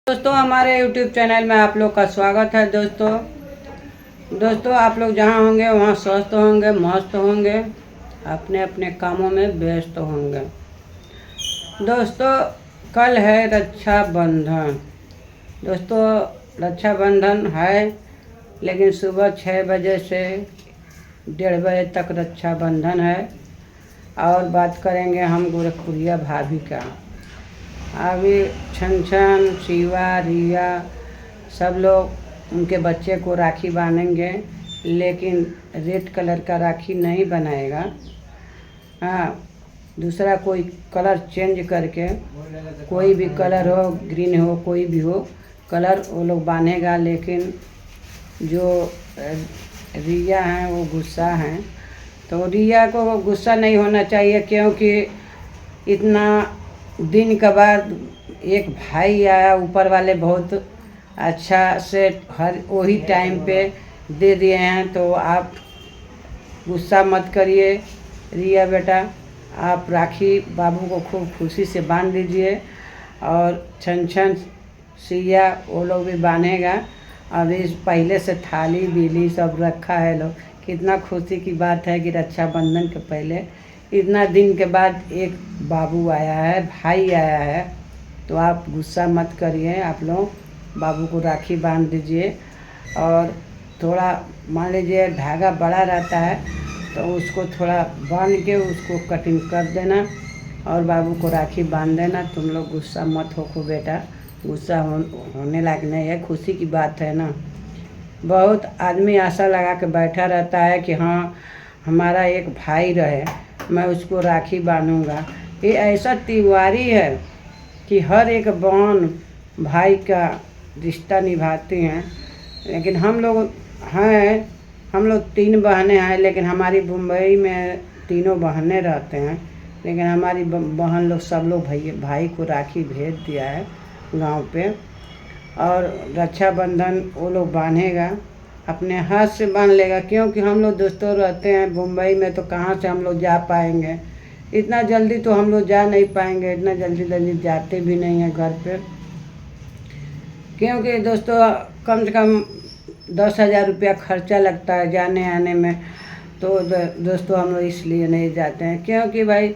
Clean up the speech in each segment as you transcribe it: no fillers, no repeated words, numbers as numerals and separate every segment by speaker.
Speaker 1: दोस्तों हमारे YouTube channel में आप लोग का स्वागत है। दोस्तों आप लोग जहाँ होंगे वहाँ स्वस्थ होंगे, मस्त होंगे, अपने अपने कामों में व्यस्त होंगे। दोस्तों कल है रक्षाबंधन। दोस्तों रक्षाबंधन है, लेकिन सुबह 6 बजे से 1:30 बजे तक रक्षाबंधन है। और बात करेंगे हम गोरखपुरिया भाभी का। अभी छन, शिवा, रिया सब लोग उनके बच्चे को राखी बांधेंगे, लेकिन रेड कलर का राखी नहीं बनाएगा। हाँ, दूसरा कोई कलर चेंज करके, कोई भी कलर हो, ग्रीन हो, कोई भी हो कलर वो लोग बांधेगा। लेकिन जो रिया हैं वो गुस्सा हैं, तो रिया को गुस्सा नहीं होना चाहिए, क्योंकि इतना दिन के बाद एक भाई आया। ऊपर वाले बहुत अच्छा से हर वही टाइम पे दे दिए हैं, तो आप गुस्सा मत करिए। रिया बेटा, आप राखी बाबू को खूब खुशी से बांध दीजिए। और छन सिया वो लोग भी बांधेगा। अभी पहले से थाली बीली सब रखा है लोग। कितना खुशी की बात है कि रक्षाबंधन के पहले इतना दिन के बाद एक बाबू आया है, भाई आया है। तो आप गुस्सा मत करिए, आप लोग बाबू को राखी बांध दीजिए। और थोड़ा मान लीजिए धागा बड़ा रहता है तो उसको थोड़ा बांध के उसको कटिंग कर देना और बाबू को राखी बांध देना। तुम लोग गुस्सा मत हो बेटा, गुस्सा होने लायक नहीं है, खुशी की बात है ना। बहुत आदमी आशा लगा के बैठा रहता है कि हाँ हमारा एक भाई रहे, मैं उसको राखी बांधूंगा। ये ऐसा त्योहारी है कि हर एक बहन भाई का रिश्ता निभाती हैं। लेकिन हम लोग हैं, हम लोग 3 बहनें हैं, लेकिन हमारी मुंबई में तीनों बहनें रहते हैं। लेकिन हमारी बहन लोग सब लोग भाई को राखी भेज दिया है गांव पे। और रक्षाबंधन वो लोग बांधेगा, अपने हाथ से बांध लेगा, क्योंकि हम लोग दोस्तों रहते हैं मुंबई में, तो कहाँ से हम लोग जा पाएंगे। इतना जल्दी तो हम लोग जा नहीं पाएंगे, इतना जल्दी जाते भी नहीं हैं घर पे, क्योंकि दोस्तों कम से कम 10,000 रुपया खर्चा लगता है जाने आने में। तो दोस्तों हम लोग इसलिए नहीं जाते हैं, क्योंकि भाई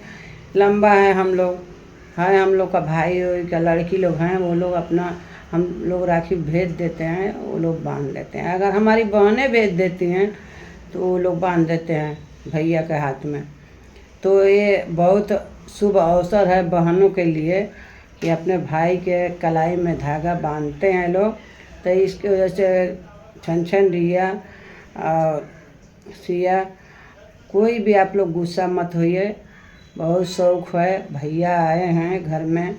Speaker 1: लंबा है, हम लोग का भाई का लड़की लोग हैं, वो लोग अपना हम लोग राखी भेज देते हैं, वो लोग बांध देते हैं। अगर हमारी बहनें भेज देती हैं तो वो लोग बांध देते हैं भैया के हाथ में। तो ये बहुत शुभ अवसर है बहनों के लिए कि अपने भाई के कलाई में धागा बांधते हैं लोग। तो इसकी वजह से छन रिया और सिया, कोई भी आप लोग गुस्सा मत होइए। बहुत शौक है, भैया आए हैं घर में,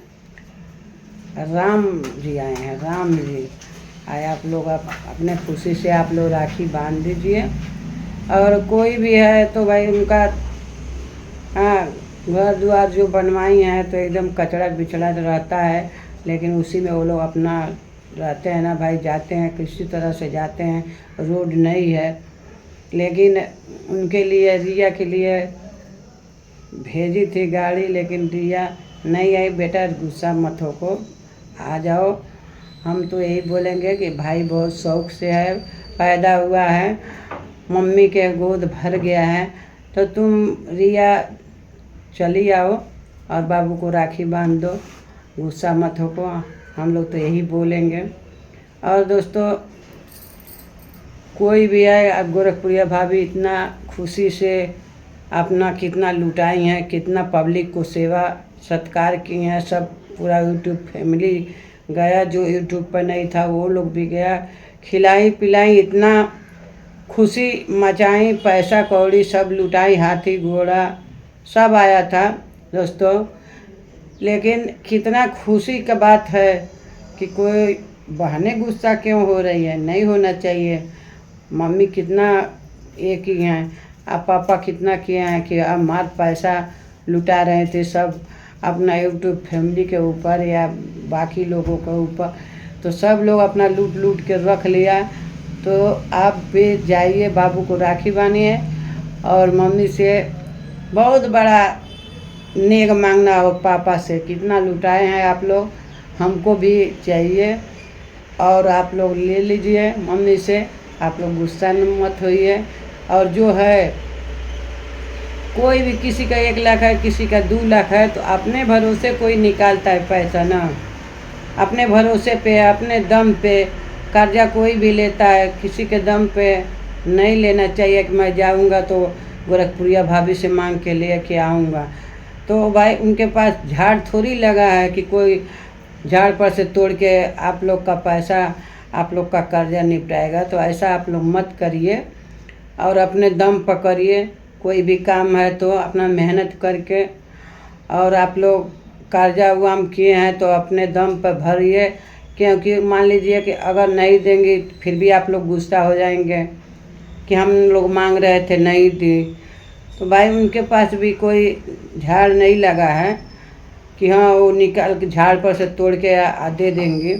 Speaker 1: राम जी आए हैं, राम जी आए। आप लोग अपने खुशी से आप लोग राखी बांध दीजिए। और कोई भी है तो भाई उनका हाँ घर द्वार जो बनवाई हैं तो एकदम कचड़ा बिचड़ा रहता है, लेकिन उसी में वो लोग अपना रहते हैं ना भाई, जाते हैं किसी तरह से जाते हैं, रोड नहीं है। लेकिन उनके लिए, रिया के लिए भेजी थी गाड़ी, लेकिन रिया नहीं आई। बेटा गुस्सा मत हो को, आ जाओ। हम तो यही बोलेंगे कि भाई बहुत शौक से है, पैदा हुआ है, मम्मी के गोद भर गया है, तो तुम रिया चली आओ और बाबू को राखी बांध दो, गुस्सा मत हो को। हम लोग तो यही बोलेंगे। और दोस्तों कोई भी है, अब गोरखपुरिया भाभी इतना खुशी से अपना कितना लुटाई हैं, कितना पब्लिक को सेवा सत्कार की हैं। सब पूरा यूट्यूब फैमिली गया, जो यूट्यूब पर नहीं था वो लोग भी गया, खिलाई पिलाई, इतना खुशी मचाई, पैसा कौड़ी सब लुटाई, हाथी घोड़ा सब आया था दोस्तों। लेकिन कितना खुशी का बात है कि कोई बहनें गुस्सा क्यों हो रही है, नहीं होना चाहिए। मम्मी कितना एक ही हैं, अब पापा कितना किए हैं कि अब मार पैसा लुटा रहे थे सब अपना यूट्यूब फैमिली के ऊपर या बाकी लोगों के ऊपर। तो सब लोग अपना लूट के रख लिया। तो आप भी जाइए, बाबू को राखी बांधिए और मम्मी से बहुत बड़ा नेक मांगना हो, पापा से कितना लुटाए हैं आप लोग। हमको भी चाहिए और आप लोग ले लीजिए मम्मी से। आप लोग गुस्सा मत होइए। और जो है कोई भी, किसी का 1 लाख है, किसी का 2 लाख है, तो अपने भरोसे कोई निकालता है पैसा ना, अपने भरोसे पे, अपने दम पे कर्जा कोई भी लेता है। किसी के दम पे नहीं लेना चाहिए कि मैं जाऊंगा तो गोरखपुरिया भाभी से मांग के ले के आऊँगा। तो भाई उनके पास झाड़ थोड़ी लगा है कि कोई झाड़ पर से तोड़ के आप लोग का पैसा, आप लोग का कर्जा निपटाएगा। तो ऐसा आप लोग मत करिए और अपने दम पर करिए। कोई भी काम है तो अपना मेहनत करके, और आप लोग कर्जा वाम किए हैं तो अपने दम पर भरिए। क्योंकि मान लीजिए कि अगर नहीं देंगे फिर भी आप लोग गुस्सा हो जाएंगे कि हम लोग मांग रहे थे नहीं दी। तो भाई उनके पास भी कोई झाड़ नहीं लगा है कि हाँ वो निकाल के झाड़ पर से तोड़ के दे देंगे।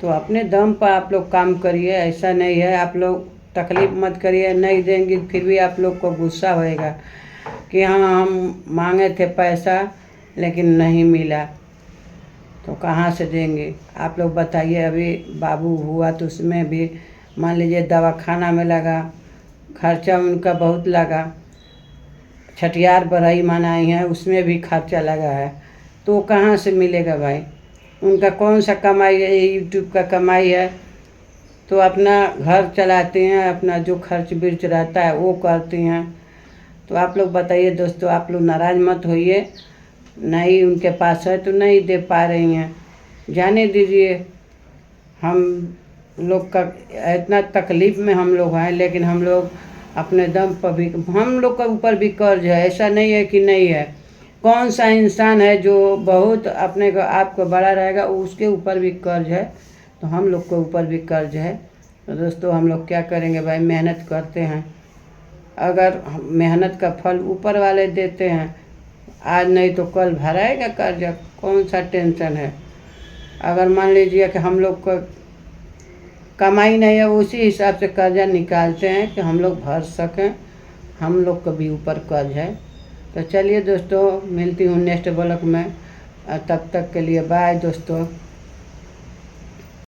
Speaker 1: तो अपने दम पर आप लोग काम करिए। ऐसा नहीं है, आप लोग तकलीफ़ मत करिए। नहीं देंगे फिर भी आप लोग को गुस्सा होएगा कि हाँ हम मांगे थे पैसा लेकिन नहीं मिला, तो कहाँ से देंगे। आप लोग बताइए। अभी बाबू हुआ तो उसमें भी मान लीजिए दवाखाना में लगा, खर्चा उनका बहुत लगा। छठियार बढ़ई मनाई है, उसमें भी खर्चा लगा है। तो कहाँ से मिलेगा भाई। उनका कौन सा कमाई है, यूट्यूब का कमाई है। तो अपना घर चलाते हैं, अपना जो खर्च बिर्च रहता है वो करती हैं। तो आप लोग बताइए दोस्तों, आप लोग नाराज़ मत होइए। नहीं उनके पास है तो नहीं दे पा रही हैं, जाने दीजिए। हम लोग का इतना तकलीफ़ में हम लोग हैं, लेकिन हम लोग अपने दम पर भी, हम लोग के ऊपर भी कर्ज है। ऐसा नहीं है कि नहीं है। कौन सा इंसान है जो बहुत अपने को आपको बड़ा रहेगा, उसके ऊपर भी कर्ज है। तो हम लोग के ऊपर भी कर्ज है। तो दोस्तों हम लोग क्या करेंगे भाई, मेहनत करते हैं। अगर मेहनत का फल ऊपर वाले देते हैं, आज नहीं तो कल भराएगा कर्जा। कौन सा टेंशन है। अगर मान लीजिए कि हम लोग को कमाई नहीं है, उसी हिसाब से कर्जा निकालते हैं कि हम लोग भर सकें। हम लोग को भी ऊपर कर्ज है। तो चलिए दोस्तों, मिलती हूँ नेक्स्ट ब्लॉग में। तब तक के लिए बाय दोस्तों।